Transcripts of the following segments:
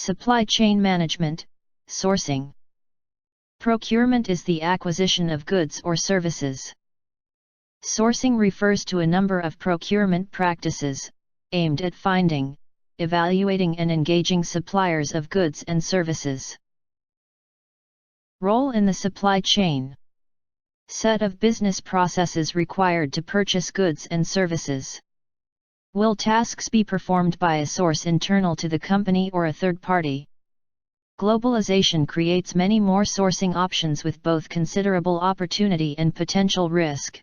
Supply chain management, sourcing. Procurement is the acquisition of goods or services. Sourcing refers to a number of procurement practices, aimed at finding, evaluating and engaging suppliers of goods and services. Role in the supply chain. Set of business processes required to purchase goods and services. Will tasks be performed by a source internal to the company or a third party? Globalization creates many more sourcing options with both considerable opportunity and potential risk.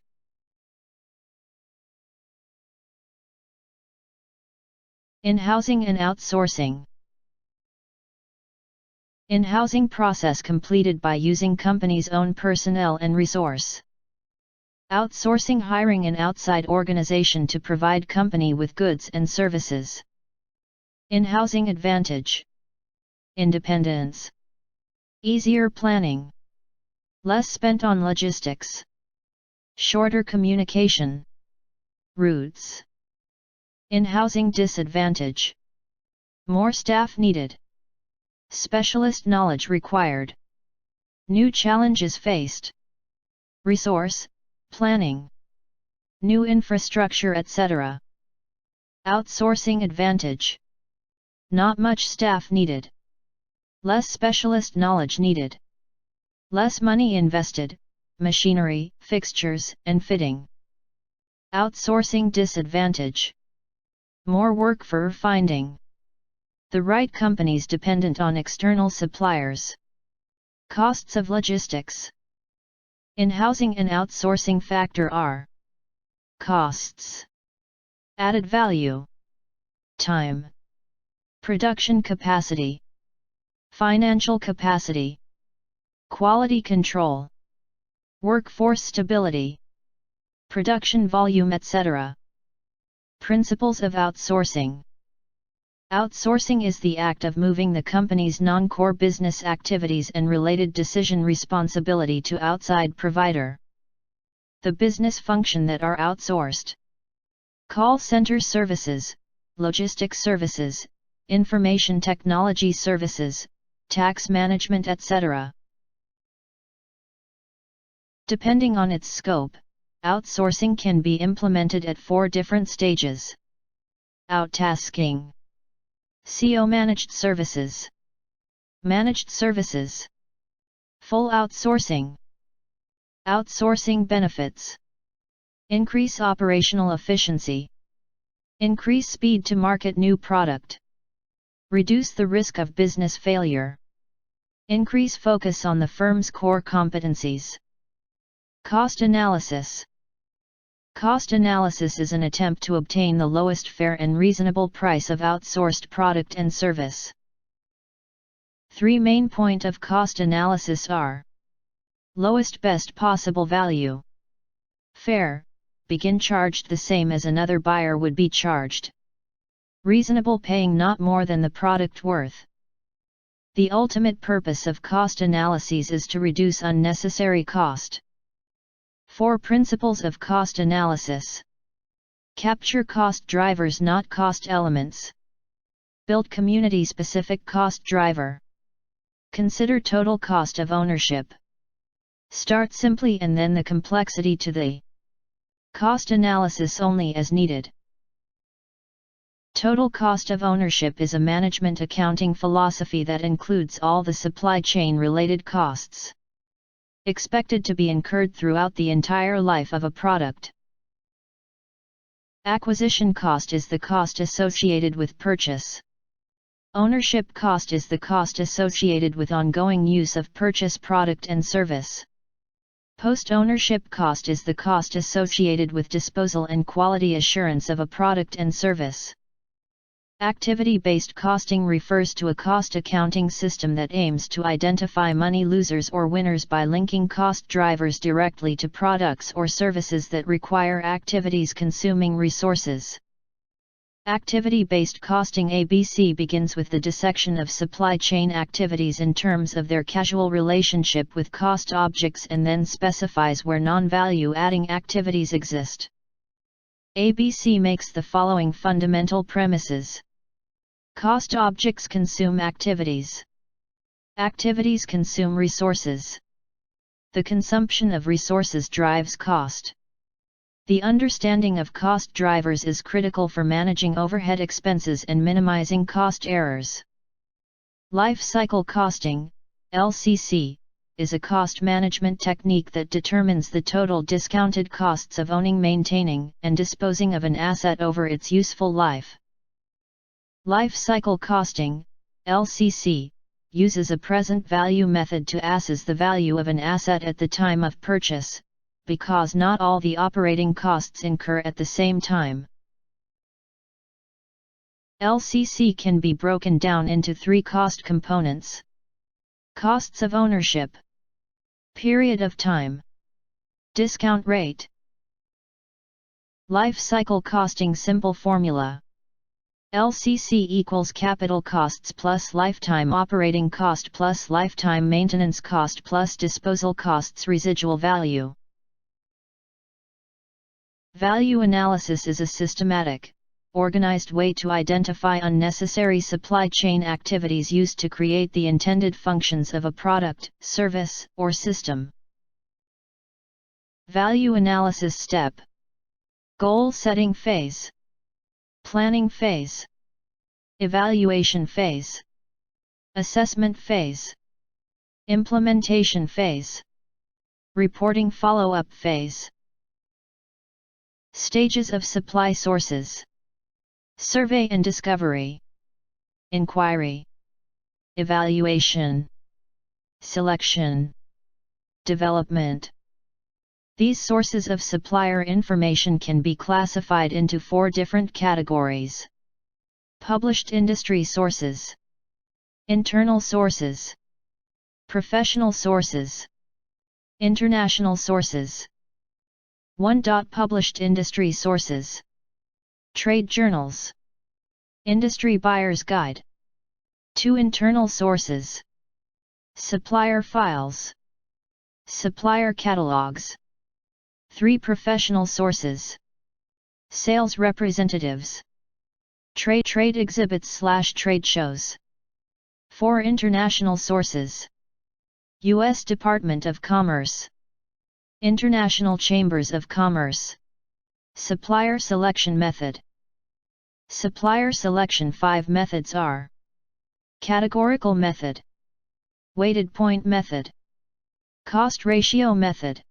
In-housing and outsourcing. In-housing process completed by using company's own personnel and resource. Outsourcing hiring an outside organization to provide company with goods and services. In-housing advantage. Independence. Easier planning. Less spent on logistics. Shorter communication routes. In-housing disadvantage. More staff needed. Specialist knowledge required. New challenges faced. Resource, planning. New infrastructure etc. Outsourcing advantage. Not much staff needed. Less specialist knowledge needed. Less money invested, machinery, fixtures, and fitting. Outsourcing disadvantage. More work for finding the right companies dependent on external suppliers. Costs of logistics. In-housing and outsourcing factor are costs, added value, time, production capacity, financial capacity, quality control, workforce stability, production volume etc. Principles of outsourcing. Outsourcing is the act of moving the company's non-core business activities and related decision responsibility to outside provider. The business function that are outsourced. Call center services, logistics services, information technology services, tax management etc. Depending on its scope, outsourcing can be implemented at 4 different stages. Outtasking. CO managed services. Managed services. Full outsourcing. Outsourcing benefits. Increase operational efficiency. Increase speed to market new product. Reduce the risk of business failure. Increase focus on the firm's core competencies. Cost analysis. Cost analysis is an attempt to obtain the lowest fair and reasonable price of outsourced product and service. 3 main points of cost analysis are: lowest best possible value. Fair, begin charged the same as another buyer would be charged. Reasonable, paying not more than the product worth. The ultimate purpose of cost analyses is to reduce unnecessary cost. 4 principles of cost analysis. Capture cost drivers, not cost elements. Build community-specific cost driver. Consider total cost of ownership. Start simply and then the complexity to the cost analysis only as needed. Total cost of ownership is a management accounting philosophy that includes all the supply chain related costs expected to be incurred throughout the entire life of a product. Acquisition cost is the cost associated with purchase. Ownership cost is the cost associated with ongoing use of purchase product and service. Post-ownership cost is the cost associated with disposal and quality assurance of a product and service. Activity-based costing refers to a cost accounting system that aims to identify money losers or winners by linking cost drivers directly to products or services that require activities consuming resources. Activity-based costing ABC begins with the dissection of supply chain activities in terms of their causal relationship with cost objects and then specifies where non-value-adding activities exist. ABC makes the following fundamental premises. Cost objects consume activities. Activities consume resources. The consumption of resources drives cost. The understanding of cost drivers is critical for managing overhead expenses and minimizing cost errors. Life cycle costing, LCC, is a cost management technique that determines the total discounted costs of owning, maintaining, and disposing of an asset over its useful life. Life cycle costing, LCC, uses a present value method to assess the value of an asset at the time of purchase, because not all the operating costs incur at the same time. LCC can be broken down into three cost components: costs of ownership, period of time, discount rate. Life cycle costing simple formula: LCC equals capital costs plus lifetime operating cost plus lifetime maintenance cost plus disposal costs residual value. Value analysis is a systematic, organized way to identify unnecessary supply chain activities used to create the intended functions of a product, service, or system. Value analysis step: goal setting phase, planning phase, evaluation phase, assessment phase, implementation phase, reporting follow-up phase. Stages of supply sources: survey and discovery, inquiry, evaluation, selection, development. These sources of supplier information can be classified into four different categories: published industry sources, internal sources, professional sources, international sources. 1. Published industry sources: trade journals, industry buyer's guide. 2. Internal sources: supplier files, supplier catalogs. 3. Professional sources: sales representatives, trade exhibits/trade shows. 4. International sources: U.S. Department of Commerce, International Chambers of Commerce. Supplier selection method. Supplier selection 5 methods are: categorical method, weighted point method, cost ratio method,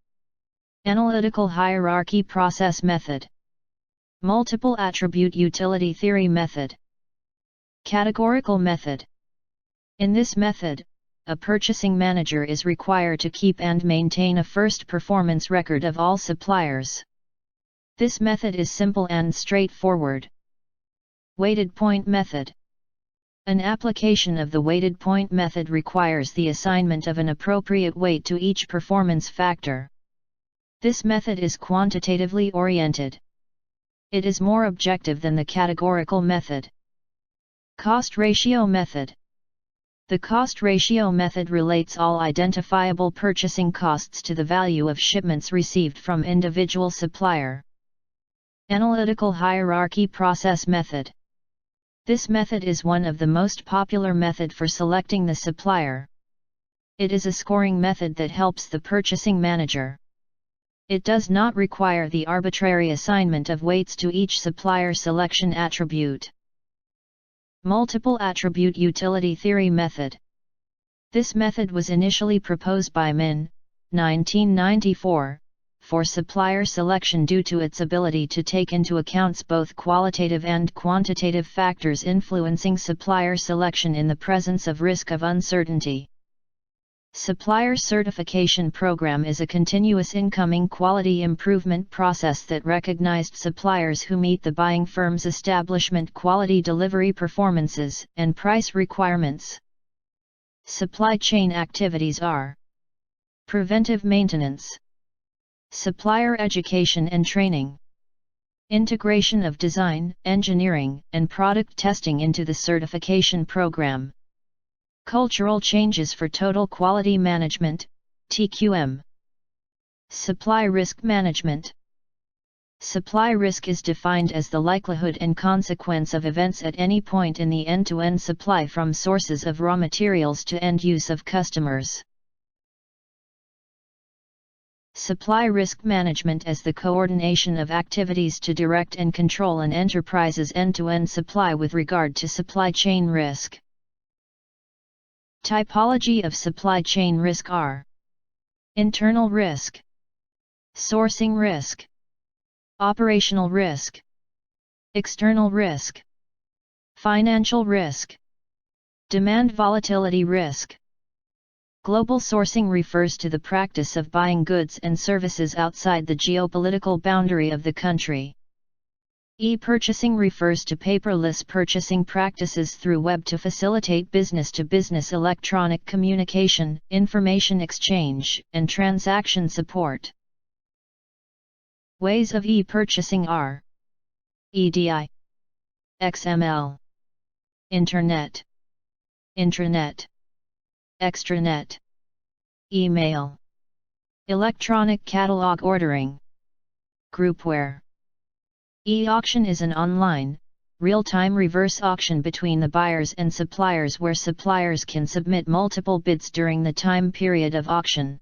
analytical hierarchy process method, multiple attribute utility theory method. Categorical method. In this method, a purchasing manager is required to keep and maintain a first performance record of all suppliers. This method is simple and straightforward. Weighted point method. An application of the weighted point method requires the assignment of an appropriate weight to each performance factor. This method is quantitatively oriented. It is more objective than the categorical method. Cost ratio method. The cost ratio method relates all identifiable purchasing costs to the value of shipments received from individual supplier. Analytical hierarchy process method. This method is one of the most popular method for selecting the supplier. It is a scoring method that helps the purchasing manager. It does not require the arbitrary assignment of weights to each supplier selection attribute. Multiple attribute utility theory method. This method was initially proposed by Min, 1994, for supplier selection due to its ability to take into account both qualitative and quantitative factors influencing supplier selection in the presence of risk of uncertainty. Supplier certification program is a continuous incoming quality improvement process that recognized suppliers who meet the buying firm's establishment quality delivery performances and price requirements. Supply chain activities are: preventive maintenance, supplier education and training, integration of design, engineering, and product testing into the certification program. Cultural changes for total quality management, TQM. Supply risk management. Supply risk is defined as the likelihood and consequence of events at any point in the end-to-end supply from sources of raw materials to end use of customers. Supply risk management as the coordination of activities to direct and control an enterprise's end-to-end supply with regard to supply chain risk. Typology of supply chain risk are: internal risk, sourcing risk, operational risk, external risk, financial risk, demand volatility risk. Global sourcing refers to the practice of buying goods and services outside the geopolitical boundary of the country. E-purchasing refers to paperless purchasing practices through web to facilitate business-to-business electronic communication, information exchange, and transaction support. Ways of e-purchasing are: EDI, XML, Internet, intranet, extranet, email, electronic catalog ordering, groupware. E-auction is an online, real-time reverse auction between the buyers and suppliers where suppliers can submit multiple bids during the time period of auction.